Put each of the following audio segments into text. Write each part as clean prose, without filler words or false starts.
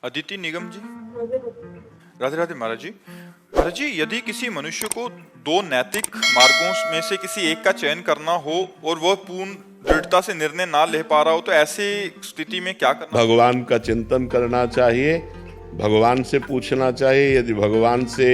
अदिति निगम जी। राधे राधे महाराज जी। महाराज जी, यदि किसी मनुष्य को दो नैतिक मार्गों में से किसी एक का चयन करना हो और वह पूर्ण दृढ़ता से निर्णय ना ले पा रहा हो, तो ऐसी स्थिति में क्या करना? भगवान का चिंतन करना चाहिए, भगवान से पूछना चाहिए। यदि भगवान से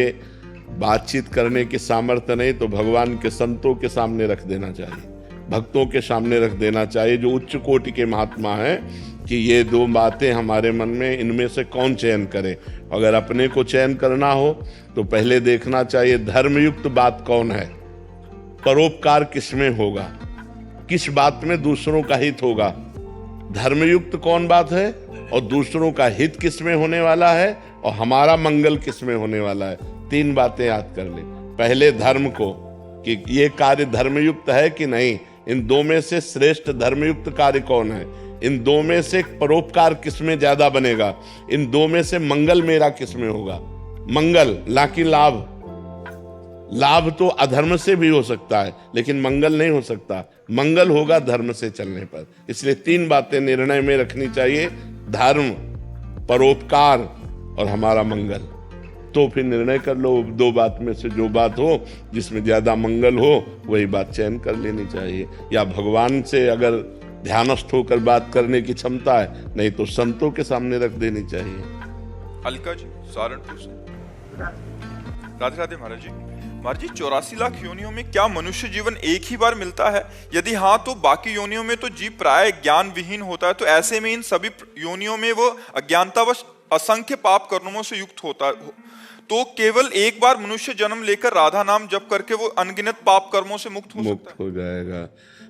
बातचीत करने की सामर्थ्य नहीं तो भगवान के संतों के सामने रख देना चाहिए, भक्तों के सामने रख देना चाहिए, जो उच्च कोटि के महात्मा हैं, कि ये दो बातें हमारे मन में, इनमें से कौन चयन करे। अगर अपने को चयन करना हो तो पहले देखना चाहिए धर्मयुक्त बात कौन है, परोपकार किसमें होगा, किस बात में दूसरों का हित होगा। धर्मयुक्त कौन बात है और दूसरों का हित किसमें होने वाला है और हमारा मंगल किसमें होने वाला है। तीन बातें याद कर ले। पहले धर्म को, कि ये कार्य धर्मयुक्त है कि नहीं, इन दो में से श्रेष्ठ धर्मयुक्त कार्य कौन है, इन दो में से परोपकार किसमें ज्यादा बनेगा, इन दो में से मंगल मेरा किसमें होगा। मंगल ना कि लाभ। लाभ तो अधर्म से भी हो सकता है लेकिन मंगल नहीं हो सकता। मंगल होगा धर्म से चलने पर। इसलिए तीन बातें निर्णय में रखनी चाहिए, धर्म, परोपकार और हमारा मंगल। तो फिर निर्णय कर लो, दो बात में से जो बात हो, जिसमें ज्यादा मंगल हो वही बात चयन कर लेनी चाहिए। या भगवान से अगर ध्यानस्थ होकर बात करने की क्षमता है, नहीं तो संतों के सामने रख देनी चाहिए। अलका जी सहारनपुर से। राधे राधे महाराज जी। महाराज जी, 84 लाख योनियों में क्या मनुष्य जीवन एक ही बार मिलता है? यदि हाँ, तो बाकी योनियों में तो जीव प्राय ज्ञान विहीन होता है, तो ऐसे में इन सभी योनियों में वो अज्ञानतावश असंख्य पाप कर्मों से युक्त होता है, तो केवल एक बार मनुष्य जन्म लेकर राधा नाम जप करके वो अनगिनत पाप कर्मों से मुक्त हो जाएगा।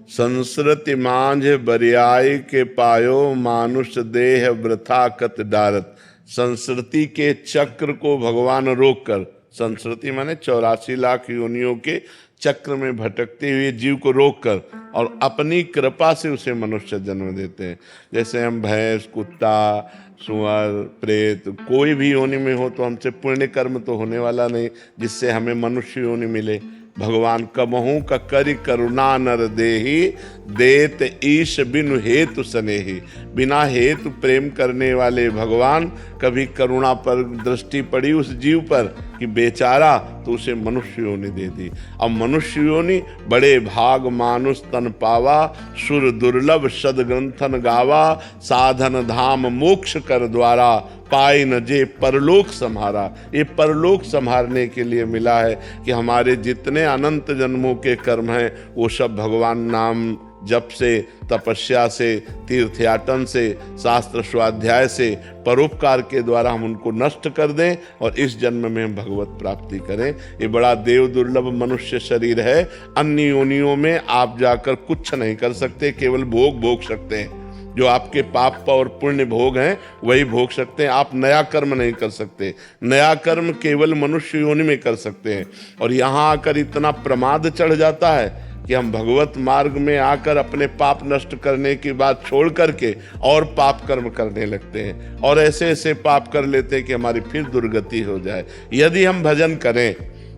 संस्कृति मांझ बरियाई के पायो, मानुष देह वृथा कत डारत। संस्कृति के चक्र को भगवान रोककर, संस्कृति माने 84 लाख योनियों के चक्र में भटकते हुए जीव को रोककर और अपनी कृपा से उसे मनुष्य जन्म देते हैं। जैसे हम भैंस, कुत्ता, सुअर, प्रेत, कोई भी योनि में हो तो हमसे पुण्य कर्म तो होने वाला नहीं जिससे हमें मनुष्य योनि मिले। भगवान कबहू का करि करुणा नर देहि, देत ईश बिनु हेतु स्नेहि। बिना हेतु प्रेम करने वाले भगवान, कभी करुणा पर दृष्टि पड़ी उस जीव पर कि बेचारा, तो उसे मनुष्य योनि दे दी। अब मनुष्य योनि बड़े भाग मानुष तन पावा, सुर दुर्लभ सदग्रंथन गावा। साधन धाम मोक्ष कर द्वारा, पाई न जे परलोक संहारा। ये परलोक संहारने के लिए मिला है कि हमारे जितने अनंत जन्मों के कर्म हैं वो सब भगवान नाम जप से, तपस्या से, तीर्थयाटन से, शास्त्र स्वाध्याय से, परोपकार के द्वारा हम उनको नष्ट कर दें और इस जन्म में हम भगवत प्राप्ति करें। ये बड़ा देव दुर्लभ मनुष्य शरीर है। अन्य योनियों में आप जाकर कुछ नहीं कर सकते, केवल भोग भोग सकते हैं। जो आपके पाप और पुण्य भोग हैं वही भोग सकते हैं। आप नया कर्म नहीं कर सकते। नया कर्म केवल मनुष्य योनि में कर सकते हैं। और यहाँ आकर इतना प्रमाद चढ़ जाता है कि हम भगवत मार्ग में आकर अपने पाप नष्ट करने की बात छोड़ करके और पाप कर्म करने लगते हैं और ऐसे ऐसे पाप कर लेते हैं कि हमारी फिर दुर्गति हो जाए। यदि हम भजन करें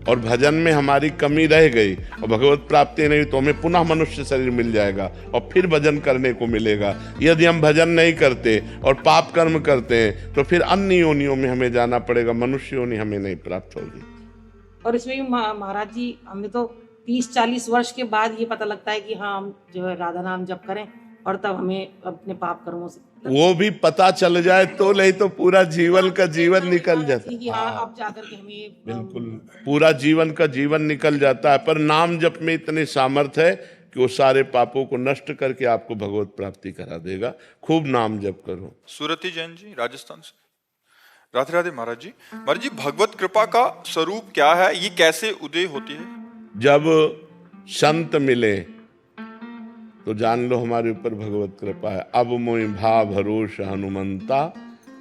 और भजन में हमारी कमी रह गई और भगवत प्राप्ति नहीं, तो हमें पुनः मनुष्य शरीर मिल जाएगा और फिर भजन करने को मिलेगा। यदि हम भजन नहीं करते और पाप कर्म करते हैं तो फिर अन्य योनियों में हमें जाना पड़ेगा, मनुष्य योनि हमें नहीं प्राप्त होगी। और इसमें भी महाराज जी, हमें तो 30-40 वर्ष के बाद ये पता लगता है कि हाँ, हम जो है राधा नाम जप करें, और तब हमें अपने पाप कर्मों से वो भी पता चल जाए तो, नहीं तो पूरा जीवन का जीवन निकल जाता है। हाँ, अब जाकर के हमें बिल्कुल पूरा जीवन का जीवन निकल जाता है। पर नाम जप में इतनी सामर्थ्य है कि वो सारे पापों को नष्ट करके आपको भगवत प्राप्ति करा देगा। खूब नाम जप करो। सूरती जैन जी राजस्थान से। राधे राधे महाराज जी। महाराज जी, भगवत कृपा का स्वरूप क्या है? ये कैसे उदय होती है? जब संत मिले तो जान लो हमारे ऊपर भगवत कृपा है। अब मोहि भा भरोस हनुमंता,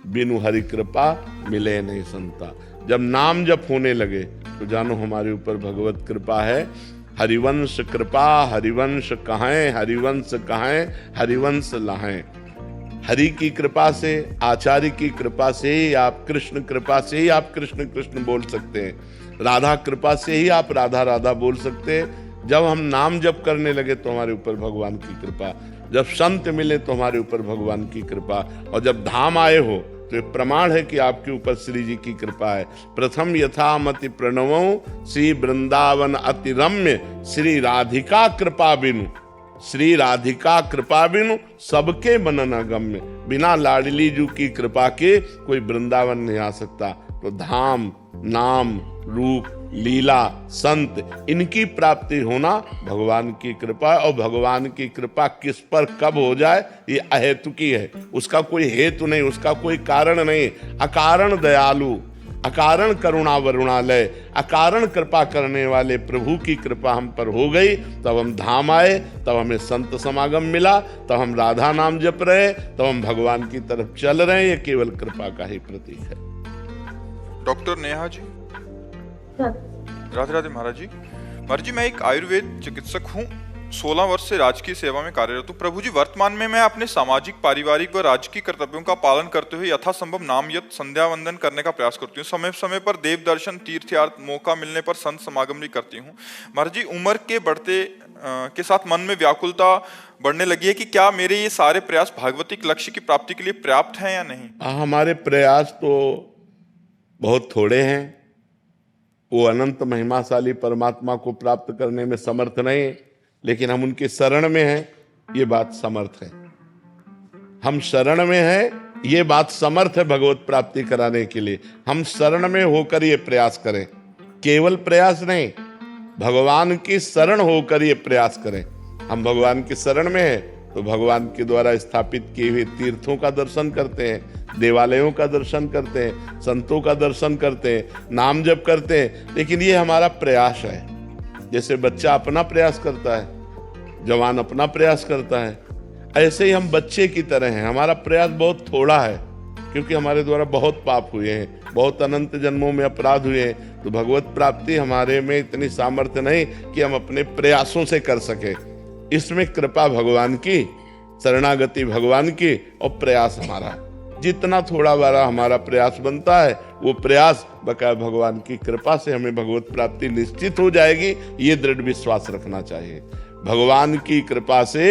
बिनु हरि कृपा मिले नहीं संता। जब नाम जप होने लगे तो जानो हमारे ऊपर भगवत कृपा है। हरिवंश कृपा हरिवंश कहां, हरिवंश कहां हरिवंश लाहें। हरि की कृपा से, आचार्य की कृपा से ही आप कृष्ण कृपा से ही आप कृष्ण कृष्ण बोल सकते हैं। राधा कृपा से ही आप राधा राधा बोल सकते हैं। जब हम नाम जप करने लगे तो हमारे ऊपर भगवान की कृपा, जब संत मिले तो हमारे ऊपर भगवान की कृपा, और जब धाम आए हो तो ये प्रमाण है कि आपके ऊपर श्री जी की कृपा है। प्रथम यथामति प्रणवों श्री वृंदावन अति रम्य श्री राधिका कृपा बिनु, श्री राधिका कृपा बिनु सबके मनन अगम्य। बिना लाडली जी की कृपा के कोई वृंदावन नहीं आ सकता। तो धाम, नाम, रूप, लीला, संत, इनकी प्राप्ति होना भगवान की कृपा। और भगवान की कृपा किस पर कब हो जाए ये अहेतुकी है, उसका कोई हेतु नहीं, उसका कोई कारण नहीं। अकारण दयालु, अकारण करुणा वरुणालय, अकारण कृपा करने वाले प्रभु की कृपा हम पर हो गई, तब हम धाम आए, तब हमें संत समागम मिला, तब हम राधा नाम जप रहे, तब हम भगवान की तरफ चल रहे हैं। ये केवल कृपा का ही प्रतीक है। डॉक्टर नेहा जी, राधे राधे महाराज जी। महाराज जी, मैं एक आयुर्वेद चिकित्सक हूँ, 16 वर्ष से राजकीय सेवा में कार्यरत हूँ। प्रभु जी, वर्तमान में मैं अपने सामाजिक, पारिवारिक व राजकीय कर्तव्यों का पालन करते हुए यथासंभव नाम यत संध्या वंदन करने का प्रयास करती हूँ। समय समय पर देव दर्शन, तीर्थयात्र, मौका मिलने पर संत समागम भी करती हूँ। महाराज जी, उम्र के बढ़ते के साथ मन में व्याकुलता बढ़ने लगी है कि क्या मेरे ये सारे प्रयास भागवतिक लक्ष्य की प्राप्ति के लिए पर्याप्त हैं या नहीं? हमारे प्रयास तो बहुत थोड़े हैं। वो अनंत महिमाशाली परमात्मा को प्राप्त करने में समर्थ नहीं, लेकिन हम उनके शरण में हैं, ये बात समर्थ है। हम शरण में हैं, ये बात समर्थ है भगवत प्राप्ति कराने के लिए। हम शरण में होकर ये प्रयास करें, केवल प्रयास नहीं, भगवान की शरण होकर ये प्रयास करें। हम भगवान की शरण में हैं तो भगवान के द्वारा स्थापित किए हुए तीर्थों का दर्शन करते हैं, देवालयों का दर्शन करते हैं, संतों का दर्शन करते हैं, नाम जप करते हैं। लेकिन ये हमारा प्रयास है। जैसे बच्चा अपना प्रयास करता है, जवान अपना प्रयास करता है, ऐसे ही हम बच्चे की तरह हैं। हमारा प्रयास बहुत थोड़ा है, क्योंकि हमारे द्वारा बहुत पाप हुए हैं, बहुत अनंत जन्मों में अपराध हुए हैं। तो भगवत प्राप्ति हमारे में इतनी सामर्थ्य नहीं कि हम अपने प्रयासों से कर सके। इसमें कृपा भगवान की, शरणागति भगवान की, और प्रयास हमारा। जितना थोड़ा बड़ा हमारा प्रयास बनता है, वो प्रयास बकाया भगवान की कृपा से हमें भगवत प्राप्ति निश्चित हो जाएगी। ये दृढ़ विश्वास रखना चाहिए। भगवान की कृपा से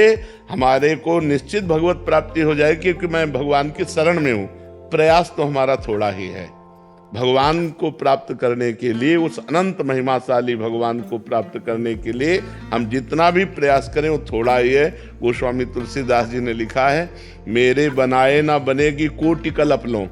हमारे को निश्चित भगवत प्राप्ति हो जाएगी, क्योंकि मैं भगवान की शरण में हूँ। प्रयास तो हमारा थोड़ा ही है। भगवान को प्राप्त करने के लिए, उस अनंत महिमाशाली भगवान को प्राप्त करने के लिए हम जितना भी प्रयास करें वो थोड़ा ही है। गोस्वामी तुलसीदास जी ने लिखा है, मेरे बनाए ना बनेगी कोटि कल्प लो,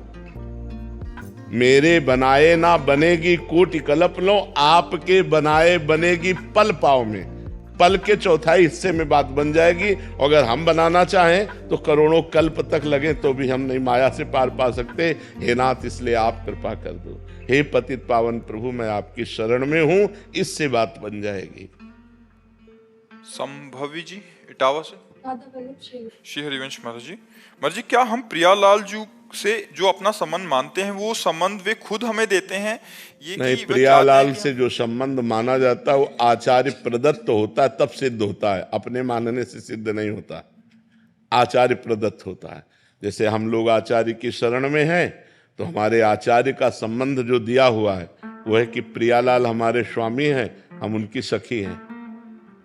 मेरे बनाए ना बनेगी कोटि कल्प लो, आपके बनाए बनेगी पल पाव में। पल के चौथाई हिस्से में बात बन जाएगी। अगर हम बनाना चाहें तो करोड़ों कल्प तक लगे तो भी हम नहीं माया से पार पा सकते। हे नाथ, इसलिए आप कृपा कर दो। हे पतित पावन प्रभु, मैं आपकी शरण में हूं, इससे बात बन जाएगी। संभवी जी इटावा से, श्री हरिवंश महाराज जी। महाराज जी, क्या हम प्रियालाल जी से जो अपना संबंध मानते हैं, वो संबंध वे खुद हमें देते हैं? ये नहीं, प्रियालाल से जो संबंध माना जाता है वो आचार्य प्रदत्त होता है, तब सिद्ध होता है। अपने मानने से सिद्ध नहीं होता, आचार्य प्रदत्त होता है। जैसे हम लोग आचार्य की शरण में हैं, तो हमारे आचार्य का संबंध जो दिया हुआ है वो है कि प्रियालाल हमारे स्वामी हैं, हम उनकी सखी हैं।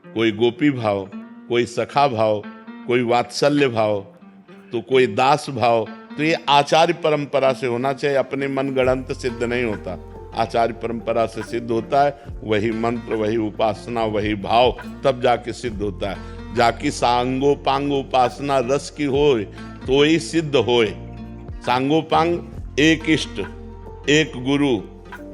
कोई गोपी भाव, कोई सखा भाव, कोई वात्सल्य भाव, तो कोई दास भाव। तो ये आचार्य परंपरा से होना चाहिए, अपने मन गढ़ंत सिद्ध नहीं होता। आचार्य परंपरा से सिद्ध होता है, वही मंत्र, वही उपासना, वही भाव, तब जाके सिद्ध होता है। जाकी सांगोपांग उपासना रस की होय, तो ही सिद्ध होय। सांगोपांग, एक इष्ट, एक गुरु,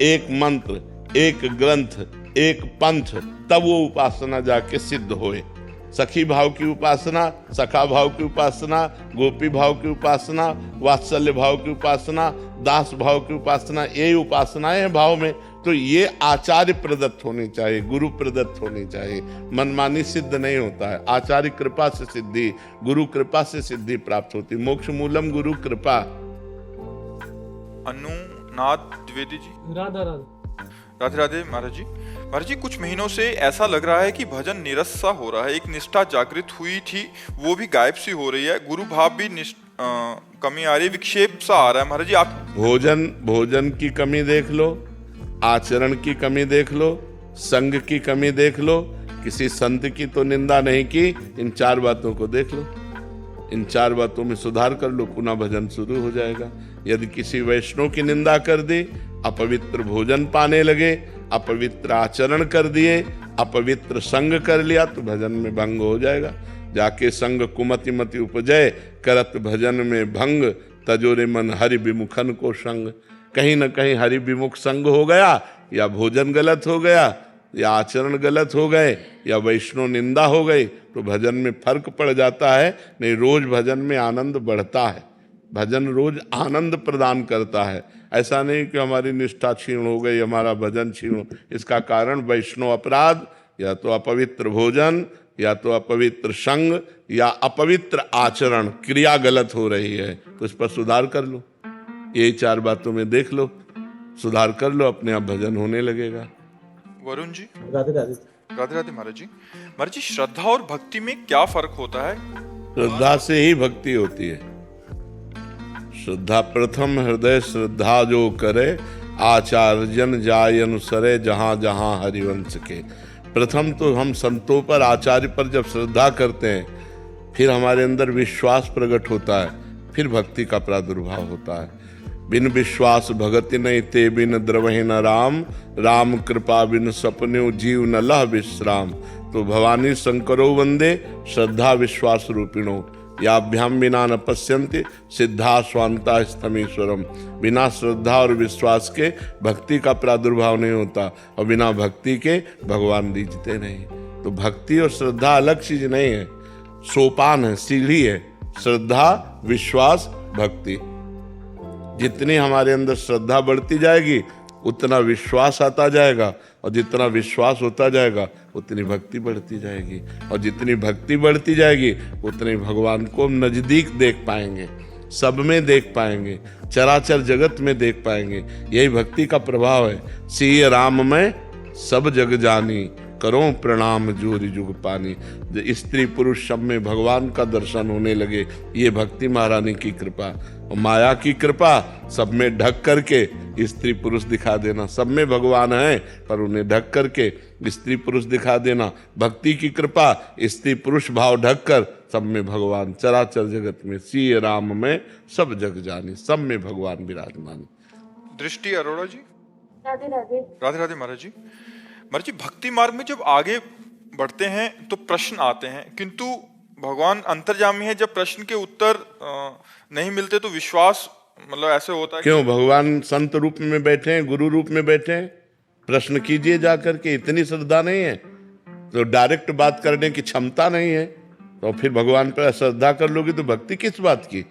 एक मंत्र, एक ग्रंथ, एक पंथ, तब वो उपासना जाके सिद्ध होए। सखी भाव की उपासना, सखा भाव की उपासना, गोपी भाव की उपासना, वात्सल्य भाव की उपासना, दास भाव की उपासना, ये उपासनाएं हैं भाव में। तो ये आचार्य प्रदत्त होनी चाहिए, गुरु प्रदत्त होनी चाहिए। मनमानी सिद्ध नहीं होता है। आचार्य कृपा से सिद्धि, गुरु कृपा से सिद्धि प्राप्त होती। मोक्ष मूलम गुरु कृपा। अनुनाद द्विवेदी जी, राधा राधा। राधे राधे महाराज जी। महाराज जी, कुछ महीनों से ऐसा लग रहा है कि भजन नीरस सा हो रहा है। एक निष्ठा जागृत हुई थी, वो भी गायब सी हो रही है। गुरु भाव भी कमी आ रही है, विक्षेप सा आ रहा है। महाराज जी, आप भोजन की कमी देख लो, आचरण की कमी देख लो, संग की कमी देख लो। किसी संत की तो निंदा नहीं की, इन 4 बातों को देख लो। इन 4 बातों में सुधार कर लो, पुनः भजन शुरू हो जाएगा। यदि किसी वैष्णव की निंदा कर दी, अपवित्र भोजन पाने लगे, अपवित्र आचरण कर दिए, अपवित्र संग कर लिया, तो भजन में भंग हो जाएगा। जाके संग कुमति मति उपजय, करत भजन में भंग, तजोरे मन हरि विमुखन को संग। कहीं न कहीं हरि विमुख संग हो गया, या भोजन गलत हो गया, या आचरण गलत हो गए, या वैष्णव निंदा हो गई, तो भजन में फर्क पड़ जाता है। नहीं, रोज भजन में आनंद बढ़ता है, भजन रोज आनंद प्रदान करता है। ऐसा नहीं कि हमारी निष्ठा छीण हो गई, हमारा भजन छीण हो। इसका कारण वैष्णव अपराध, या तो अपवित्र भोजन, या तो अपवित्र संग, या अपवित्र आचरण, क्रिया गलत हो रही है, तो इस पर सुधार कर लो। यही 4 बातों में देख लो, सुधार कर लो, अपने आप भजन होने लगेगा। वरुण जी। राधे राधे। राधे राधे महाराज जी। महाराज जी, श्रद्धा और भक्ति में क्या फर्क होता है? श्रद्धा से ही भक्ति होती है। श्रद्धा प्रथम हृदय श्रद्धा जो करे, आचार्यन जाय अनुसरे, जहां जहां हरिवंश के। प्रथम तो हम संतों पर, आचार्य पर जब श्रद्धा करते हैं, फिर हमारे अंदर विश्वास प्रकट होता है, फिर भक्ति का प्रादुर्भाव होता है। बिन विश्वास भगति नहीं ते, बिन द्रवहि न राम, राम कृपा बिन सपन्यो जीव न लह विश्राम। तो भवानी शंकरो वंदे, श्रद्धा विश्वास रूपिणो, याभ्याम बिना न पश्यन्ति, सिद्धा स्वांता स्तमीश्वरम। बिना श्रद्धा और विश्वास के भक्ति का प्रादुर्भाव नहीं होता, और बिना भक्ति के भगवान रीझते नहीं। तो भक्ति और श्रद्धा अलग चीज नहीं है, सोपान है, सीढ़ी है। श्रद्धा, विश्वास, भक्ति। जितनी हमारे अंदर श्रद्धा बढ़ती जाएगी, उतना विश्वास आता जाएगा, और जितना विश्वास होता जाएगा, उतनी भक्ति बढ़ती जाएगी, और जितनी भक्ति बढ़ती जाएगी, उतने भगवान को हम नजदीक देख पाएंगे, सब में देख पाएंगे, चराचर जगत में देख पाएंगे। यही भक्ति का प्रभाव है। सिय राम में सब जग जानी, करो प्रणाम जोरी जुग पानी। स्त्री पुरुष सब में भगवान का दर्शन होने लगे, ये भक्ति महारानी की कृपा। और माया की कृपा, सब में ढक करके स्त्री पुरुष दिखा देना। सब में भगवान है, पर उन्हें ढक करके स्त्री पुरुष दिखा देना। भक्ति की कृपा, स्त्री पुरुष भाव ढक कर सब में भगवान, चराचर जगत में सिय राम में सब जग जानी, सब में भगवान विराजमान। दृष्टि अरोड़ा जी। राधे राधे। राधे राधे महाराज जी। महाराज जी, भक्ति मार्ग में जब आगे बढ़ते हैं तो प्रश्न आते हैं, किंतु भगवान अंतर्यामी है, जब प्रश्न के उत्तर नहीं मिलते तो विश्वास, मतलब ऐसे होता है। क्यों? भगवान संत रूप में बैठे हैं, गुरु रूप में बैठे हैं। प्रश्न कीजिए जाकर के। इतनी श्रद्धा नहीं है तो डायरेक्ट बात करने की क्षमता नहीं है, तो फिर भगवान पर श्रद्धा कर लोगे तो भक्ति किस बात की?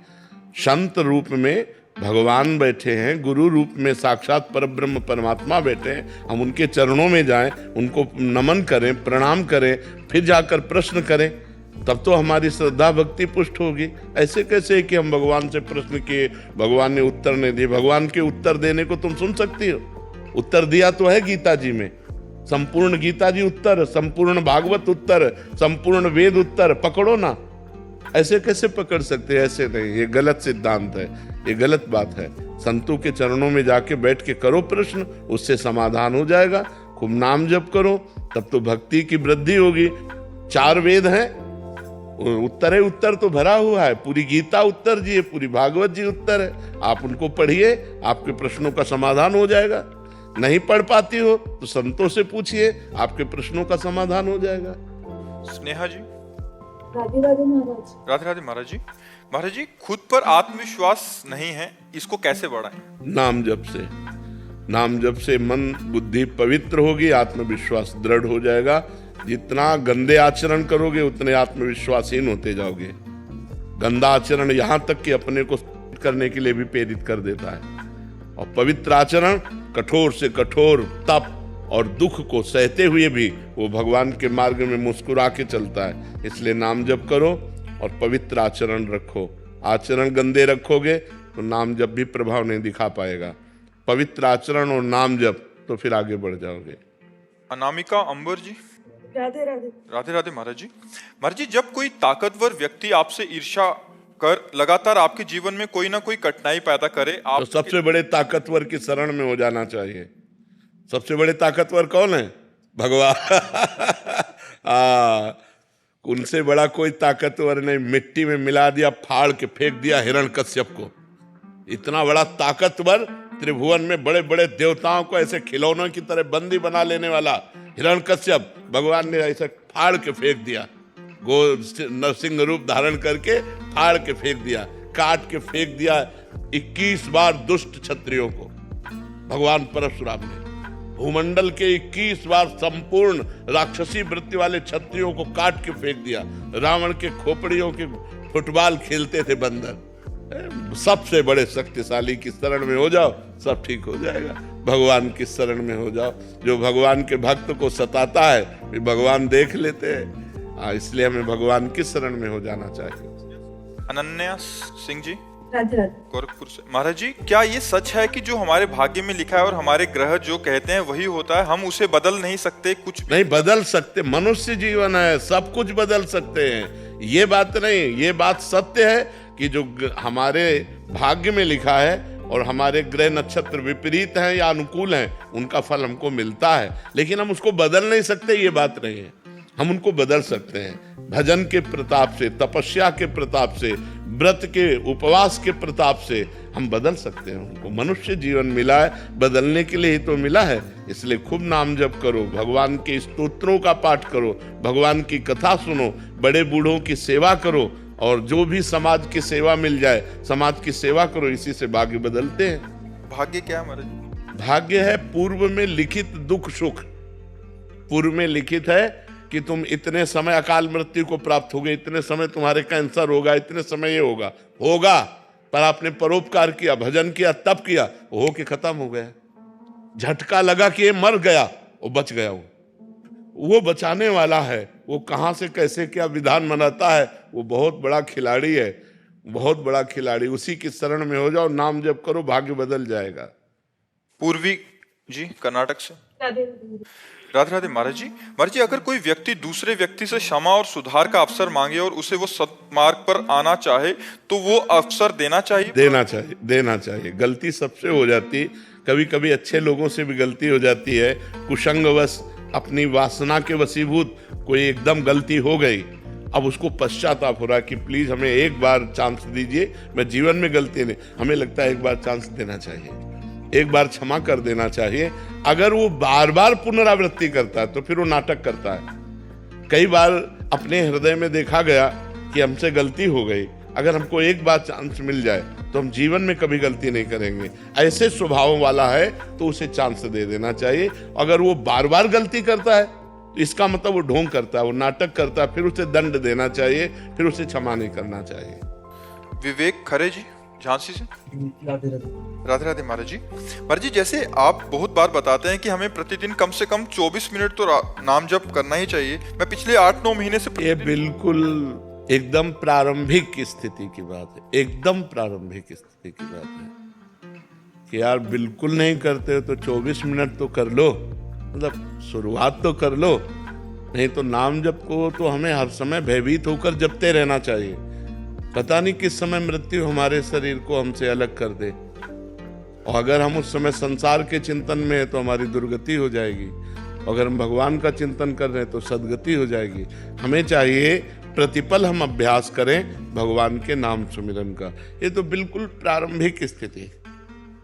संत रूप में भगवान बैठे हैं, गुरु रूप में साक्षात परब्रह्म परमात्मा बैठे हैं। हम उनके चरणों में जाएं, उनको नमन करें, प्रणाम करें, फिर जाकर प्रश्न करें, तब तो हमारी श्रद्धा भक्ति पुष्ट होगी। ऐसे कैसे कि हम भगवान से प्रश्न किए, भगवान ने उत्तर नहीं दिए। भगवान के उत्तर देने को तुम सुन सकती हो? उत्तर दिया तो है गीता जी में, संपूर्ण गीता जी उत्तर, संपूर्ण भागवत उत्तर, संपूर्ण वेद उत्तर। पकड़ो ना। ऐसे कैसे पकड़ सकते हैं? ऐसे नहीं, ये गलत सिद्धांत है, ये गलत बात है। संतों के चरणों में जाके बैठ के करो प्रश्न, उससे समाधान हो जाएगा। खूब नाम जप करो, तब तो भक्ति की वृद्धि होगी। 4 वेद हैं, उत्तर है, उत्तर तो भरा हुआ है। पूरी गीता उत्तर जी है, पूरी भागवत जी उत्तर है। आप उनको पढ़िए, आपके प्रश्नों का समाधान हो जाएगा। नहीं पढ़ पाती हो तो संतों से पूछिए, आपके प्रश्नों का समाधान हो जाएगा। स्नेहा जी। राधे राधे महाराज। राधे राधे महाराज जी। महाराज जी, खुद पर आत्मविश्वास नहीं है, इसको कैसे बढ़ाएं? नाम जप से। नाम जप से मन बुद्धि पवित्र होगी, आत्मविश्वास दृढ़ हो जाएगा। जितना गंदे आचरण करोगे उतने आत्मविश्वासहीन होते जाओगे। गंदा आचरण यहाँ तक कि अपने को करने के लिए भी प्रेरित कर देता है, और पवित्र आचरण कठोर से कठोर तप और दुख को सहते हुए भी वो भगवान के मार्ग में मुस्कुरा के चलता है। इसलिए नाम जप करो और पवित्र आचरण रखो। आचरण गंदे रखोगे तो नाम जप भी प्रभाव नहीं दिखा पाएगा। पवित्र आचरण और नाम जप, तो फिर आगे बढ़ जाओगे। अनामिका अंबर जी। राधे राधे। राधे राधे महाराज जी। महाराज जी, जब कोई ताकतवर व्यक्ति आपसे ईर्ष्या कर लगातार आपके जीवन में कोई ना कोई कठिनाई पैदा करे, आप तो सबसे बड़े ताकतवर की शरण में हो जाना चाहिए। सबसे बड़े ताकतवर कौन है? भगवान। उनसे बड़ा कोई ताकतवर नहीं। मिट्टी में मिला दिया, फाड़ के फेंक दिया हिरण्यकश्यप को, इतना बड़ा ताकतवर, त्रिभुवन में बड़े बड़े देवताओं को ऐसे खिलौनों की तरह बंदी बना लेने वाला हिरण्यकश्यप, भगवान ने ऐसे फाड़ के फेंक दिया, गो नरसिंह रूप धारण करके फाड़ के फेंक दिया, काट के फेंक दिया 21 बार दुष्ट क्षत्रियों को। भगवान परशुराम ने भूमंडल के 21 बार संपूर्ण राक्षसी वृत्ति वाले क्षत्रियों को काट के फेंक दिया। रावण के खोपड़ियों के फुटबॉल खेलते थे बंदर। सबसे बड़े शक्तिशाली की शरण में हो जाओ, सब ठीक हो जाएगा। भगवान की शरण में हो जाओ। जो भगवान के भक्त को सताता है वे भगवान देख लेते हैं। इसलिए हमें भगवान की शरण में हो जाना चाहिए। अनन्या सिंह जी राधे राधे। गोरखपुर से। महाराज जी, क्या ये सच है कि जो हमारे भाग्य में लिखा है और हमारे ग्रह जो कहते हैं वही होता है, हम उसे बदल नहीं सकते? कुछ भी नहीं बदल सकते, मनुष्य जीवन है, सब कुछ बदल सकते हैं। ये बात नहीं, ये बात सत्य है कि जो हमारे भाग्य में लिखा है और हमारे ग्रह नक्षत्र विपरीत हैं या अनुकूल हैं, उनका फल हमको मिलता है, लेकिन हम उसको बदल नहीं सकते। ये बात नहीं है, हम उनको बदल सकते हैं भजन के प्रताप से, तपस्या के प्रताप से, व्रत के उपवास के प्रताप से हम बदल सकते हैं उनको। मनुष्य जीवन मिला है बदलने के लिए ही तो मिला है। इसलिए खूब नाम जप करो, भगवान के स्तोत्रों का पाठ करो, भगवान की कथा सुनो, बड़े बूढ़ों की सेवा करो, और जो भी समाज की सेवा मिल जाए समाज की सेवा करो। इसी से भाग्य बदलते हैं। भाग्य क्या है महाराज? भाग्य है पूर्व में लिखित दुख सुख। पूर्व में लिखित है कि तुम इतने समय अकाल मृत्यु को प्राप्त होगे, इतने समय तुम्हारे कैंसर होगा, इतने समय ये होगा, पर आपने परोपकार किया, भजन किया, तप किया, हो के खत्म हो गया। झटका लगा कि ये मर गया, वो बच गया। वो बचाने वाला है। वो कहां से कैसे क्या विधान बनाता है, वो बहुत बड़ा खिलाड़ी है, बहुत बड़ा खिलाड़ी। उसी की शरण में हो जाओ, नाम जप करो, भाग्य बदल जाएगा। पूर्वी जी कर्नाटक से। राधे राधे। राधे राधे। महाराज जी, अगर कोई व्यक्ति दूसरे व्यक्ति से क्षमा और सुधार का अवसर मांगे और उसे वो सत्मार्ग पर आना चाहे तो वो अवसर देना चाहिए? देना चाहिए। गलती सबसे हो जाती, कभी कभी अच्छे लोगों से भी गलती हो जाती है। कुसंगवश अपनी वासना के वशीभूत कोई एकदम गलती हो गई, अब उसको पश्चाताप हो रहा है कि प्लीज हमें एक बार चांस दीजिए, मैं जीवन में गलती नहीं। हमें लगता है एक बार चांस देना चाहिए, एक बार क्षमा कर देना चाहिए। अगर वो बार बार पुनरावृत्ति करता है तो फिर वो नाटक करता है। कई बार अपने हृदय में देखा गया कि हमसे गलती हो गई, अगर हमको एक बार चांस मिल जाए तो हम जीवन में कभी गलती नहीं करेंगे। ऐसे स्वभाव वाला है तो उसे चांस दे देना चाहिए। अगर वो बार बार गलती करता है तो इसका मतलब वो ढोंग करता है, वो नाटक करता है, फिर उसे दंड देना चाहिए, फिर उसे क्षमा नहीं करना चाहिए। विवेक खरे जी झांसी से। राधे राधे। राधे राधे। महाराज जी, जैसे आप बहुत बार बताते हैं कि हमें प्रतिदिन कम से कम 24 मिनट तो नाम जप करना ही चाहिए। मैं पिछले 8-9 महीने से ये बिल्कुल एकदम प्रारंभिक स्थिति की बात है, एकदम प्रारंभिक स्थिति की बात है कि यार बिल्कुल नहीं करते हो तो 24 मिनट तो कर लो, मतलब शुरुआत तो कर लो। नहीं तो नाम जप को तो हमें हर समय भयभीत होकर जपते रहना चाहिए। पता नहीं किस समय मृत्यु हमारे शरीर को हमसे अलग कर दे, और अगर हम उस समय संसार के चिंतन में है तो हमारी दुर्गति हो जाएगी, अगर हम भगवान का चिंतन कर रहे हैं तो सदगति हो जाएगी। हमें चाहिए प्रतिपल हम अभ्यास करें भगवान के नाम सुमिरन का। ये तो बिल्कुल प्रारंभिक स्थिति है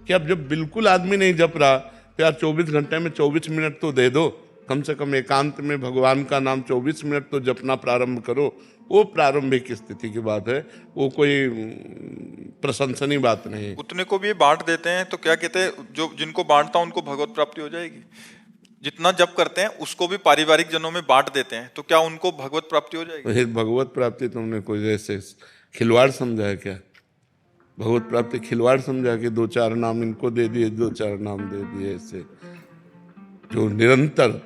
कि अब जब बिल्कुल आदमी नहीं जप रहा तो यार 24 घंटे में 24 मिनट तो दे दो, कम से कम एकांत में भगवान का नाम 24 मिनट तो जपना प्रारंभ करो। वो प्रारंभिक स्थिति की बात है, वो कोई प्रशंसनीय बात नहीं है। उतने को भी ये बांट देते हैं तो क्या कहते हैं, जो जिनको बांटता उनको भगवत प्राप्ति हो जाएगी। जितना जप करते हैं उसको भी पारिवारिक जनों में बांट देते हैं तो क्या उनको भगवत प्राप्ति हो जाएगी? भगवत प्राप्ति तुमने कोई ऐसे खिलवाड़ समझा है क्या? भगवत प्राप्ति खिलवाड़ समझा कि 2-4 नाम इनको दे दिए, 2-4 नाम दे दिए। ऐसे जो निरंतर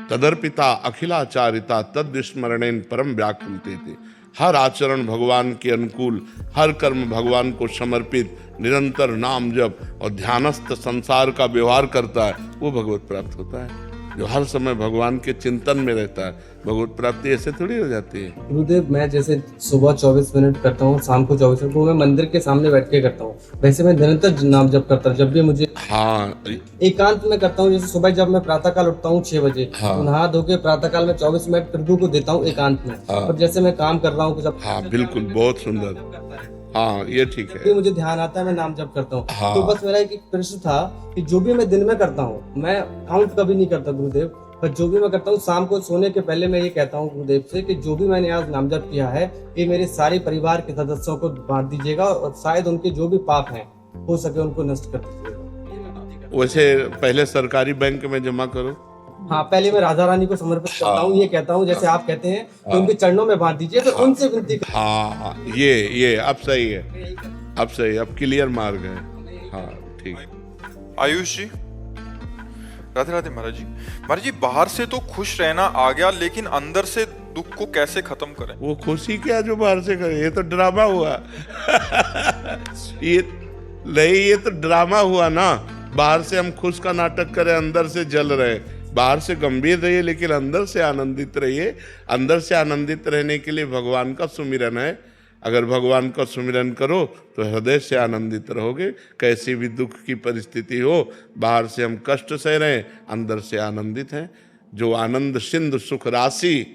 तदर्पिता अखिलाचारिता तद स्मरणेन परम व्याकुलते थे, हर आचरण भगवान के अनुकूल, हर कर्म भगवान को समर्पित, निरंतर नाम जप और ध्यानस्थ संसार का व्यवहार करता है, वो भगवत प्राप्त होता है। जो हर समय भगवान के चिंतन में रहता है, भगवत प्राप्ति ऐसे थोड़ी हो जाती है। गुरुदेव, मैं जैसे सुबह 24 मिनट करता हूँ, शाम को 24 मिनट, वो मैं मंदिर के सामने बैठ के करता हूँ। वैसे मैं निरंतर नाम जप करता हूँ, जब भी मुझे एकांत में करता हूँ। जैसे सुबह जब मैं प्रातः काल उठता हूँ 6 बजे, तो नहा धो के प्रातः काल में 24 मिनट प्रभु को देता हूँ एकांत में। और जैसे मैं काम कर रहा हूँ जब बिल्कुल बहुत सुंदर। हाँ ये ठीक जब भी है। मुझे ध्यान आता है मैं नाम जप करता हूँ। हाँ। तो बस मेरा एक प्रश्न था कि जो भी मैं दिन में करता हूँ, मैं काउंट कभी नहीं करता गुरुदेव, पर जो भी मैं करता हूँ शाम को सोने के पहले मैं ये कहता हूँ गुरुदेव से कि जो भी मैंने आज नाम जप किया है ये मेरे सारे परिवार के सदस्यों को बांट दीजिएगा और शायद उनके जो भी पाप हैं हो सके उनको नष्ट कर दीजिएगा। वैसे पहले सरकारी बैंक में जमा करो। हाँ, पहले मैं राधा रानी को समर्पित करता हूँ, ये कहता हूँ जैसे आप कहते हैं कि उनके चरणों में बांध दीजिए, फिर उनसे विनती कर। हाँ ये अब सही है, अब सही, अब क्लियर मार्ग है। हाँ ठीक है। आयुष जी, राधे राधे महाराज जी। महाराज जी, बाहर से तो खुश रहना आ गया, लेकिन अंदर से दुख को कैसे खत्म करें? वो खुशी क्या जो बाहर से करे, ये तो ड्रामा हुआ। ये नहीं, ये तो ड्रामा हुआ ना। बाहर से हम खुश का नाटक करें, अंदर से जल रहे। बाहर से गंभीर रहिए लेकिन अंदर से आनंदित रहिए। अंदर से आनंदित रहने के लिए भगवान का सुमिरन है। अगर भगवान का सुमिरन करो तो हृदय से आनंदित रहोगे। कैसी भी दुख की परिस्थिति हो, बाहर से हम कष्ट सह रहे हैं, अंदर से आनंदित हैं। जो आनंद सिंधु सुख राशि,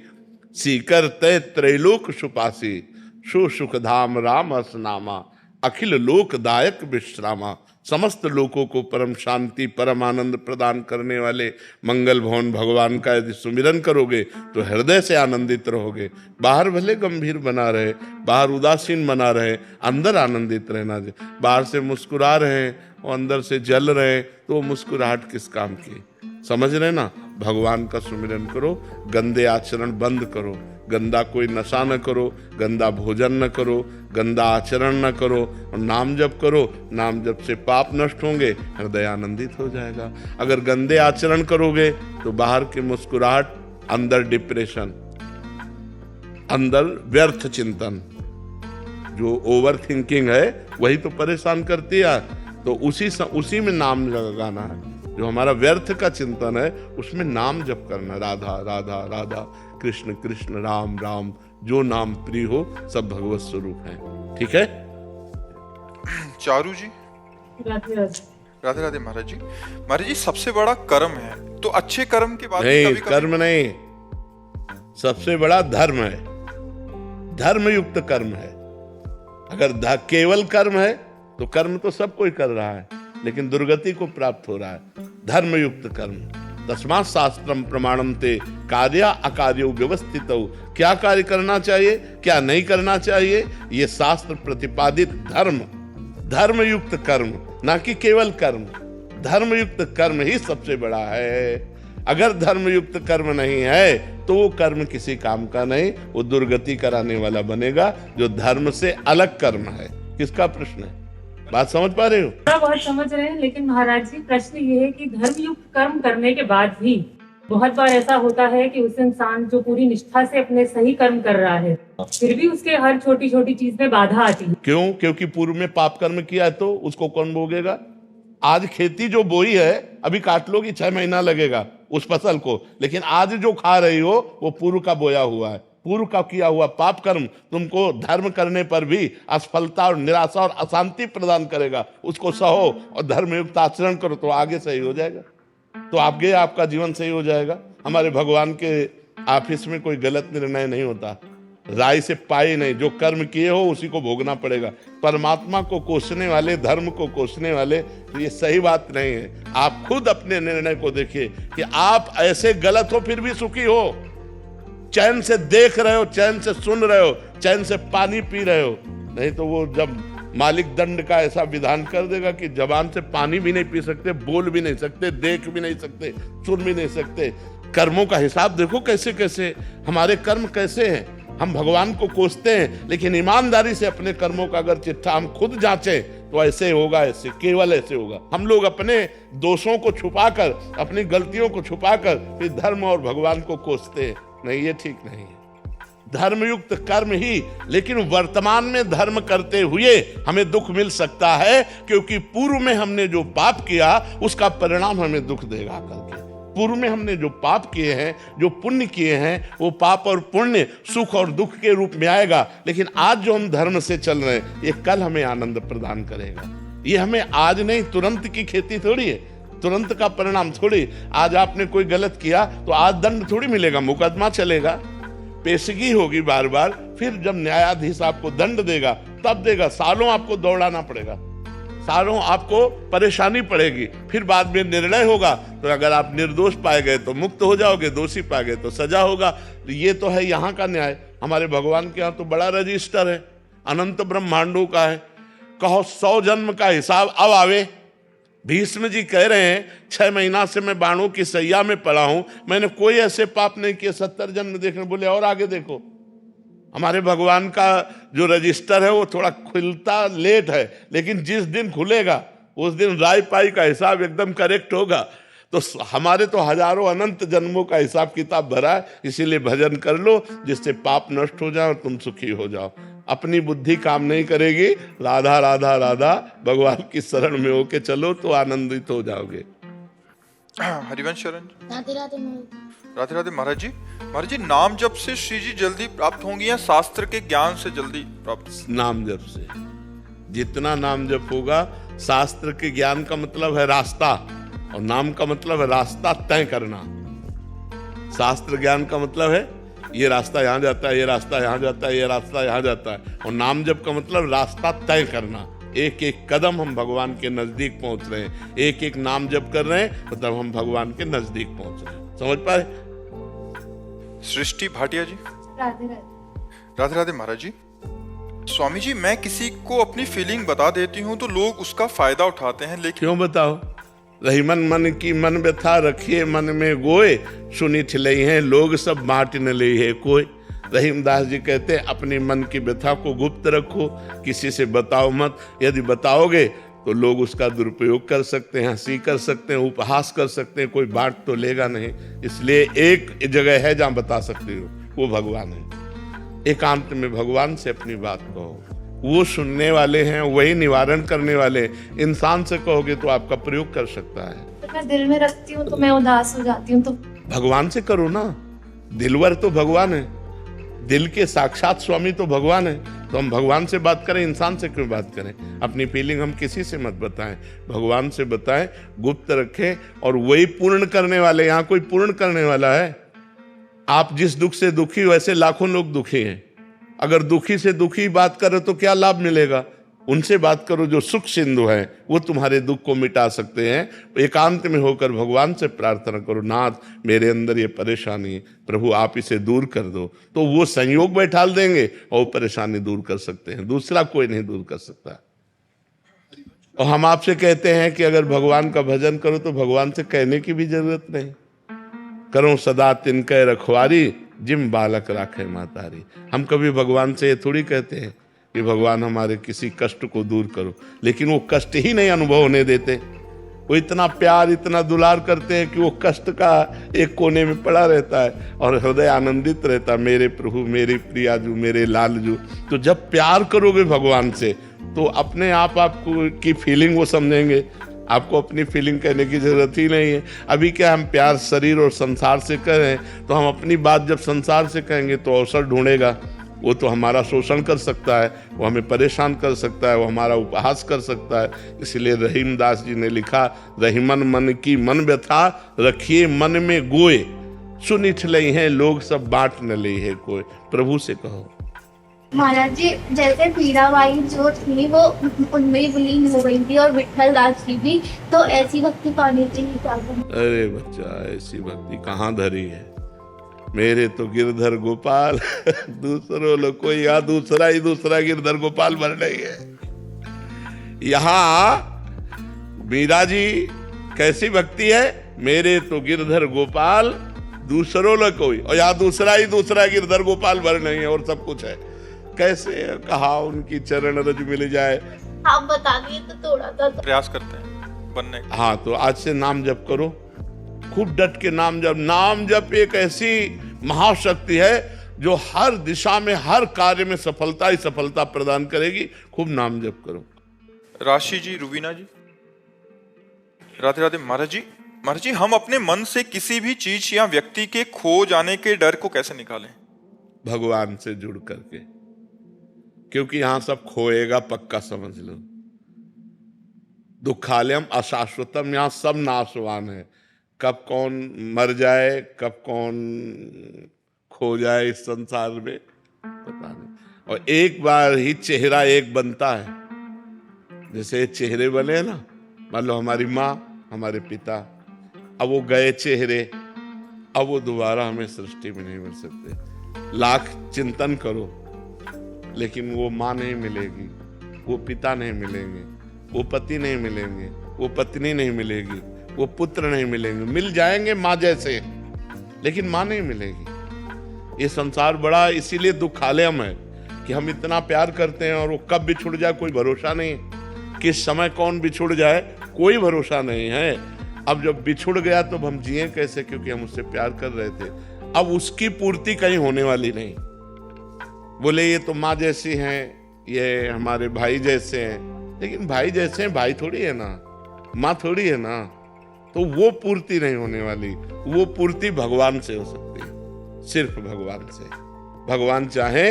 सीकर तय त्रैलोक सुपासी, सु सुख धाम राम असनामा, अखिल लोकदायक विश्रामा। समस्त लोगों को परम शांति परम आनंद प्रदान करने वाले मंगल भवन भगवान का यदि सुमिरन करोगे तो हृदय से आनंदित रहोगे। बाहर भले गंभीर बना रहे, बाहर उदासीन बना रहे, अंदर आनंदित रहना। बाहर से मुस्कुरा रहे हैं और अंदर से जल रहे हैं, तो मुस्कुराहट किस काम की? समझ रहे ना? भगवान का सुमिरन करो, गंदे आचरण बंद करो, गंदा कोई नशा न करो, गंदा भोजन न करो, गंदा आचरण न करो और नाम जप करो। नाम जप से पाप नष्ट होंगे, हृदय आनंदित हो जाएगा। अगर गंदे आचरण करोगे तो बाहर की मुस्कुराहट, अंदर डिप्रेशन, अंदर व्यर्थ चिंतन, जो ओवर थिंकिंग है वही तो परेशान करती है। तो उसी में नाम लगाना है। जो हमारा व्यर्थ का चिंतन है उसमें नाम जप करना, राधा राधा राधा, कृष्ण कृष्ण राम राम। जो नाम प्रिय हो सब भगवत स्वरूप हैं। ठीक है? चारू जी, राधे राधे। राधे राधे महाराज जी। महाराज जी, सबसे बड़ा कर्म है, तो अच्छे कर्म के बाद नहीं, कभी-कभी कर्म नहीं, सबसे बड़ा धर्म है। धर्मयुक्त कर्म है। अगर केवल कर्म है तो कर्म तो सब कोई कर रहा है, लेकिन दुर्गति को प्राप्त हो रहा है। धर्मयुक्त कर्म, तस्मात् शास्त्रम प्रमाणम ते कार्या अकार्यो व्यवस्थितौ। क्या कार्य करना चाहिए, क्या नहीं करना चाहिए, ये शास्त्र प्रतिपादित धर्म, धर्मयुक्त कर्म, ना कि केवल कर्म। धर्मयुक्त कर्म ही सबसे बड़ा है। अगर धर्मयुक्त कर्म नहीं है तो वो कर्म किसी काम का नहीं, वो दुर्गति कराने वाला बनेगा। जो धर्म से अलग कर्म है। किसका प्रश्न है? बात समझ पा रहे हो? थोड़ा बहुत समझ रहे हैं, लेकिन महाराज जी प्रश्न ये है कि धर्मयुक्त कर्म करने के बाद भी बहुत बार ऐसा होता है कि उस इंसान जो पूरी निष्ठा से अपने सही कर्म कर रहा है, फिर भी उसके हर छोटी छोटी चीज में बाधा आती है। क्यों? क्योंकि पूर्व में पाप कर्म किया है तो उसको कौन भोगेगा? आज खेती जो बोई है अभी काट लोगी, 6 महीना लगेगा उस फसल को, लेकिन आज जो खा रही हो वो पूर्व का बोया हुआ है। पूर्व का किया हुआ पाप कर्म तुमको धर्म करने पर भी असफलता और निराशा और अशांति प्रदान करेगा। उसको सहो और धर्मयुक्त आचरण करो तो आगे सही हो जाएगा, तो आगे आपका जीवन सही हो जाएगा। हमारे भगवान के ऑफिस में कोई गलत निर्णय नहीं होता, राय से पाई नहीं। जो कर्म किए हो उसी को भोगना पड़ेगा। परमात्मा को कोसने वाले, धर्म को कोसने वाले, तो ये सही बात नहीं है। आप खुद अपने निर्णय को देखिए कि आप ऐसे गलत हो फिर भी सुखी हो, चैन से देख रहे हो, चैन से सुन रहे हो, चैन से पानी पी रहे हो। नहीं तो वो जब मालिक दंड का ऐसा विधान कर देगा कि जबान से पानी भी नहीं पी सकते, बोल भी नहीं सकते, देख भी नहीं सकते, सुन भी नहीं सकते। कर्मों का हिसाब देखो कैसे कैसे हमारे कर्म कैसे हैं। हम भगवान को कोसते हैं, लेकिन ईमानदारी से अपने कर्मों का अगर चिट्ठा हम खुद जांचें तो ऐसे होगा, ऐसे केवल ऐसे होगा। हम लोग अपने दोषों को छुपाकर, अपनी गलतियों को छुपाकर फिर धर्म और भगवान को कोसते हैं। नहीं, ये ठीक नहीं है। धर्मयुक्त कर्म ही, लेकिन वर्तमान में धर्म करते हुए हमें दुख मिल सकता है, क्योंकि पूर्व में हमने जो पाप किया उसका परिणाम हमें दुख देगा कल के। पूर्व में हमने जो पाप किए हैं, जो पुण्य किए हैं, वो पाप और पुण्य सुख और दुख के रूप में आएगा। लेकिन आज जो हम धर्म से चल रहे हैं, ये कल हमें आनंद प्रदान करेगा। ये हमें आज नहीं, तुरंत की खेती थोड़ी है, तुरंत का परिणाम थोड़ी। आज आपने कोई गलत किया तो आज दंड थोड़ी मिलेगा, मुकदमा चलेगा, पेशगी होगी बार बार। फिर जब न्यायाधीश आपको दंड देगा तब देगा। सालों आपको दौड़ाना पड़ेगा, सालों आपको परेशानी पड़ेगी, फिर बाद में निर्णय होगा। तो अगर आप निर्दोष पाए गए तो मुक्त हो जाओगे, दोषी पाए गए तो सजा होगा। तो ये तो है यहाँ का न्याय। हमारे भगवान के यहाँ तो बड़ा रजिस्टर है, अनंत ब्रह्मांडों का है। कहो 100 जन्म का हिसाब अब आवे। भीष्म जी कह रहे हैं 6 महीना से मैं बाणों की सैया में पड़ा हूं, मैंने कोई ऐसे पाप नहीं किए, 70 जन्म देखने। बोले और आगे देखो। हमारे भगवान का जो रजिस्टर है वो थोड़ा खुलता लेट है, लेकिन जिस दिन खुलेगा उस दिन राय पाई का हिसाब एकदम करेक्ट होगा। तो हमारे तो हजारों अनंत जन्मों का हिसाब किताब भरा है। इसीलिए भजन कर लो जिससे पाप नष्ट हो जाए और तुम सुखी हो जाओ। अपनी बुद्धि काम नहीं करेगी, राधा राधा राधा भगवान की शरण में होके चलो तो आनंदित हो जाओगे। हरिवंश शरण जी। राधे राधे राधे राधे महाराज जी। महाराज जी, नाम जप से श्री जी जल्दी प्राप्त होंगी या शास्त्र के ज्ञान से जल्दी प्राप्त? नाम जप से। जितना नाम जप होगा, शास्त्र के ज्ञान का मतलब है रास्ता, और नाम का मतलब है रास्ता तय करना। शास्त्र ज्ञान का मतलब है ये रास्ता यहाँ जाता है, ये रास्ता यहाँ जाता है, ये रास्ता यहाँ जाता है। और नाम जप का मतलब रास्ता तय करना। एक एक कदम हम भगवान के नजदीक पहुंच रहे हैं, एक एक नाम जप कर रहे हैं, मतलब हम भगवान के नजदीक पहुंच रहे हैं। समझ पाए? सृष्टि भाटिया जी। राधे राधे राधे राधे महाराज जी। स्वामी जी, मैं किसी को अपनी फीलिंग बता देती हूँ तो लोग उसका फायदा उठाते हैं, लेकिन क्यों बताओ? रहीमन मन की मन व्यथा रखिए मन में गोए, सुनी ठिलई हैं लोग सब बांट न ले है कोई। रहीमदास जी कहते हैं अपनी मन की व्यथा को गुप्त रखो, किसी से बताओ मत। यदि बताओगे तो लोग उसका दुरुपयोग कर सकते हैं, हंसी कर सकते हैं, उपहास कर सकते हैं, कोई बांट तो लेगा नहीं। इसलिए एक जगह है जहां बता सकते हो, वो भगवान है। एकांत में भगवान से अपनी बात कहो, वो सुनने वाले हैं, वही निवारण करने वाले। इंसान से कहोगे तो आपका प्रयोग कर सकता है। तो मैं दिल में रखती हूँ तो मैं उदास हो जाती हूँ। तो भगवान से करो ना, दिलवर तो भगवान है, दिल के साक्षात स्वामी तो भगवान है। तो हम भगवान से बात करें, इंसान से क्यों बात करें? अपनी फीलिंग हम किसी से मत बताएं, भगवान से बताएं, गुप्त रखें। और वही पूर्ण करने वाले, यहाँ कोई पूर्ण करने वाला है? आप जिस दुख से दुखी, वैसे लाखों लोग दुखी हैं। अगर दुखी से दुखी बात करो तो क्या लाभ मिलेगा? उनसे बात करो जो सुख सिंधु हैं, वो तुम्हारे दुख को मिटा सकते हैं। एकांत में होकर भगवान से प्रार्थना करो, नाथ मेरे अंदर ये परेशानी है, प्रभु आप इसे दूर कर दो। तो वो संयोग बैठाल देंगे और वो परेशानी दूर कर सकते हैं, दूसरा कोई नहीं दूर कर सकता। और हम आपसे कहते हैं कि अगर भगवान का भजन करो तो भगवान से कहने की भी जरूरत नहीं। करो सदा तिनके रखवारी, जिम बालक राखे मातारी। हम कभी भगवान से ये थोड़ी कहते हैं कि भगवान हमारे किसी कष्ट को दूर करो, लेकिन वो कष्ट ही नहीं अनुभव होने देते। वो इतना प्यार, इतना दुलार करते हैं कि वो कष्ट का एक कोने में पड़ा रहता है और हृदय आनंदित रहता है, मेरे प्रभु, मेरे प्रियाजू, मेरे लालजू। तो जब प्यार करोगे भगवान से तो अपने आप आपको की फीलिंग वो समझेंगे। आपको अपनी फीलिंग कहने की जरूरत ही नहीं है। अभी क्या हम प्यार शरीर और संसार से करें, तो हम अपनी बात जब संसार से कहेंगे तो अवसर ढूंढेगा। वो तो हमारा शोषण कर सकता है, वो हमें परेशान कर सकता है, वो हमारा उपहास कर सकता है। इसलिए रहीमदास जी ने लिखा, रहीमन मन की मन व्यथा रखिए मन में गोए, सुनी ठिलई हैं लोग सब बांट न ले है कोई। प्रभु से कहो। महाराज जी, जैसे मीराबाई जो थी वो उनमें विलीन हो गई थी और विट्ठल दास जी भी, तो ऐसी भक्ति पानी चाहिए क्या? अरे बच्चा, ऐसी भक्ति कहाँ धरी है? मेरे तो गिरधर गोपाल दूसरों लोग कोई, यहाँ दूसरा गिरधर गोपाल बन रही है। यहाँ मीरा जी कैसी भक्ति है? मेरे तो गिरधर गोपाल दूसरों लोग कोई, और यहाँ दूसरा गिरधर गोपाल बन रही है और सब कुछ है। कैसे कहा उनकी चरण रज मिल जाए? आप बता दिए तो थोड़ा सा प्रयास करते हैं बनने का। हाँ, तो आज से नाम जप करो, खूब डट के नाम जप। नाम जप एक ऐसी महाशक्ति है जो हर दिशा में, हर कार्य में सफलता ही सफलता प्रदान करेगी। खूब नाम जप करो। राशि जी, रुबीना जी। राधे राधे महाराज जी। महाराज जी, हम अपने मन से किसी भी चीज या व्यक्ति के खो जाने के डर को कैसे निकालें? भगवान से जुड़ करके, क्योंकि यहां सब खोएगा, पक्का समझ लो। दुखालयम अशाश्वतम, यहां सब नाशवान है। कब कौन मर जाए, कब कौन खो जाए इस संसार में पता नहीं। और एक बार ही चेहरा एक बनता है। जैसे चेहरे बने ना, मान लो हमारी माँ, हमारे पिता, अब वो गए चेहरे, अब वो दोबारा हमें सृष्टि में नहीं मिल सकते। लाख चिंतन करो लेकिन वो माँ नहीं मिलेगी, वो पिता नहीं मिलेंगे, वो पति नहीं मिलेंगे, वो पत्नी नहीं मिलेगी, वो पुत्र नहीं मिलेंगे। मिल जाएंगे माँ जैसे, लेकिन माँ नहीं मिलेगी। ये संसार बड़ा इसीलिए दुखालयम है कि हम इतना प्यार करते हैं और वो कब बिछुड़ जाए कोई भरोसा नहीं, किस समय कौन बिछुड़ जाए कोई भरोसा नहीं है। अब जब बिछुड़ गया तो हम जिए कैसे, क्योंकि हम उससे प्यार कर रहे थे। अब उसकी पूर्ति कहीं होने वाली नहीं। बोले ये तो माँ जैसी हैं, ये हमारे भाई जैसे हैं, लेकिन भाई जैसे हैं भाई थोड़ी है ना, माँ थोड़ी है ना, तो वो पूर्ति नहीं होने वाली। वो पूर्ति भगवान से हो सकती है, सिर्फ भगवान से। भगवान चाहे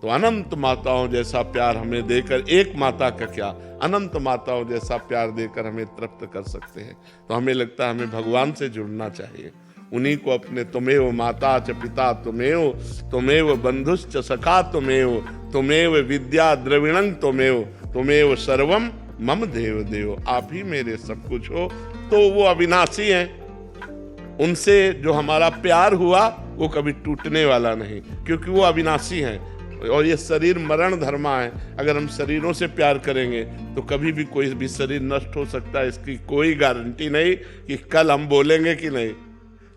तो अनंत माताओं जैसा प्यार हमें देकर, एक माता का क्या, अनंत माताओं जैसा प्यार देकर हमें तृप्त कर सकते हैं। तो हमें लगता है हमें भगवान से जुड़ना चाहिए, उन्हीं को अपने तुमेव माता च पिता तुमेव, तुमेव बंधुश्च सखा तुमेव, तुमेव विद्या द्रविणं तुमेव, तुमेव सर्वम मम देव देव। आप ही मेरे सब कुछ हो। तो वो अविनाशी हैं, उनसे जो हमारा प्यार हुआ वो कभी टूटने वाला नहीं, क्योंकि वो अविनाशी हैं। और ये शरीर मरण धर्मा है। अगर हम शरीरों से प्यार करेंगे तो कभी भी कोई भी शरीर नष्ट हो सकता है, इसकी कोई गारंटी नहीं कि कल हम बोलेंगे कि नहीं,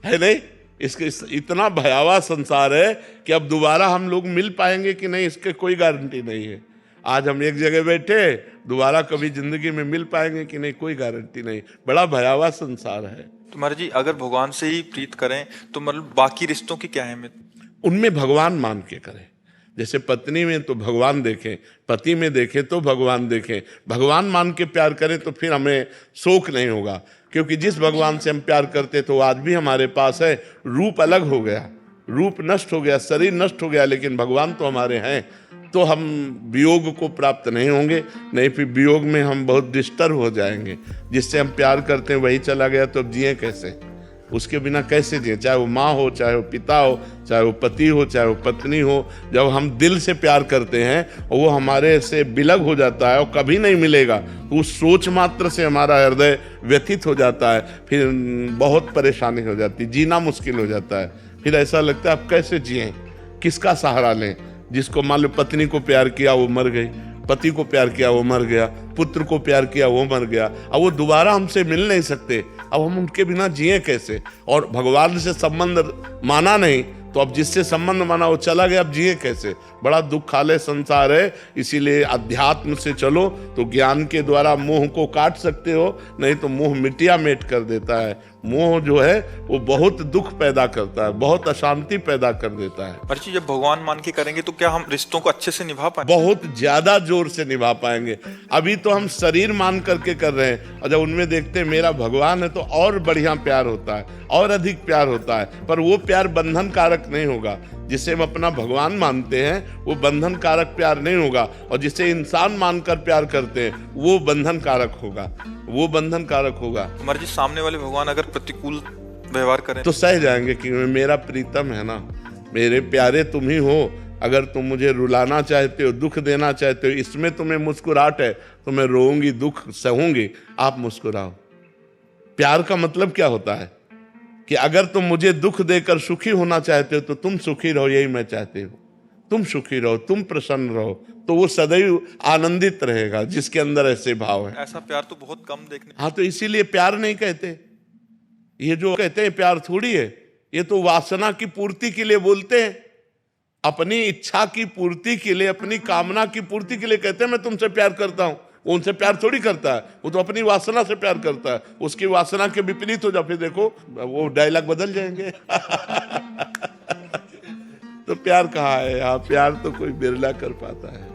है नहीं। इसके इतना भयावह संसार है कि अब दोबारा हम लोग मिल पाएंगे कि नहीं, इसके कोई गारंटी नहीं है। आज हम एक जगह बैठे, दोबारा कभी जिंदगी में मिल पाएंगे कि नहीं, कोई गारंटी नहीं। बड़ा भयावह संसार है। तो महाराज जी, अगर भगवान से ही प्रीत करें तो मतलब बाकी रिश्तों की क्या अहमियत? उनमें भगवान मान के करें। जैसे पत्नी में तो भगवान देखें, पति में देखें तो भगवान देखें। भगवान मान के प्यार करें तो फिर हमें शोक नहीं होगा, क्योंकि जिस भगवान से हम प्यार करते तो आज भी हमारे पास है। रूप अलग हो गया, रूप नष्ट हो गया, शरीर नष्ट हो गया, लेकिन भगवान तो हमारे हैं। तो हम वियोग को प्राप्त नहीं होंगे, नहीं फिर वियोग में हम बहुत डिस्टर्ब हो जाएंगे। जिससे हम प्यार करते हैं वही चला गया तो अब जिए कैसे, उसके बिना कैसे जिए। चाहे वो माँ हो, चाहे वो पिता हो, चाहे वो पति हो, चाहे वो पत्नी हो। जब हम दिल से प्यार करते हैं और वो हमारे से विलग हो जाता है और कभी नहीं मिलेगा, तो उस सोच मात्र से हमारा हृदय व्यथित हो जाता है। फिर बहुत परेशानी हो जाती है, जीना मुश्किल हो जाता है। फिर ऐसा लगता है अब कैसे जिए, किसका सहारा लें। जिसको मान लो पत्नी को प्यार किया वो मर गई, पति को प्यार किया वो मर गया, पुत्र को प्यार किया वो मर गया, अब वो दोबारा हमसे मिल नहीं सकते। अब हम उनके बिना जिए कैसे। और भगवान से संबंध माना नहीं तो अब जिससे संबंध माना वो चला गया, अब जिए कैसे। बड़ा दुखालय संसार है। इसीलिए अध्यात्म से चलो तो ज्ञान के द्वारा मोह को काट सकते हो, नहीं तो मोह मिटिया मेट कर देता है। मोह जो है वो बहुत दुख पैदा करता है, बहुत अशांति पैदा कर देता है। अर्ची, जब भगवान मान के करेंगे तो क्या हम रिश्तों को अच्छे से निभा पाएंगे? बहुत ज्यादा जोर से निभा पाएंगे। अभी तो हम शरीर मान करके कर रहे हैं, और जब उनमें देखते हैं मेरा भगवान है तो और बढ़िया प्यार होता है, और अधिक प्यार होता है। पर वो प्यार बंधन कारक नहीं होगा। जिसे हम अपना भगवान मानते हैं वो बंधन कारक प्यार नहीं होगा, और जिसे इंसान मानकर प्यार करते हैं वो बंधन कारक होगा, वो बंधन कारक होगा। महाराज जी, सामने वाले भगवान अगर प्रतिकूल व्यवहार करें तो सह जाएंगे कि मेरा प्रीतम है ना, मेरे प्यारे तुम ही हो। अगर तुम मुझे रुलाना चाहते हो, दुख देना चाहते हो, इसमें तुम्हें मुस्कुराहट है तो मैं रोऊंगी, दुख सहूंगी, आप मुस्कुराओ। प्यार का मतलब क्या होता है कि अगर तुम मुझे दुख देकर सुखी होना चाहते हो तो तुम सुखी रहो, यही मैं चाहती हूँ। तुम सुखी रहो, तुम प्रसन्न रहो, तो वो सदैव आनंदित रहेगा जिसके अंदर ऐसे भाव है। ऐसा प्यार तो बहुत कम देखने। हाँ, तो इसीलिए प्यार नहीं कहते। ये जो कहते हैं प्यार थोड़ी है, ये तो वासना की पूर्ति के लिए बोलते हैं। अपनी इच्छा की पूर्ति के लिए, अपनी कामना की पूर्ति के लिए कहते हैं मैं तुमसे प्यार करता हूं। वो उनसे प्यार थोड़ी करता है, वो तो अपनी वासना से प्यार करता है। उसकी वासना के विपरीत हो जाओ, फिर देखो वो डायलॉग बदल जाएंगे। तो प्यार कहाँ है यहाँ? प्यार तो कोई बिरला कर पाता है।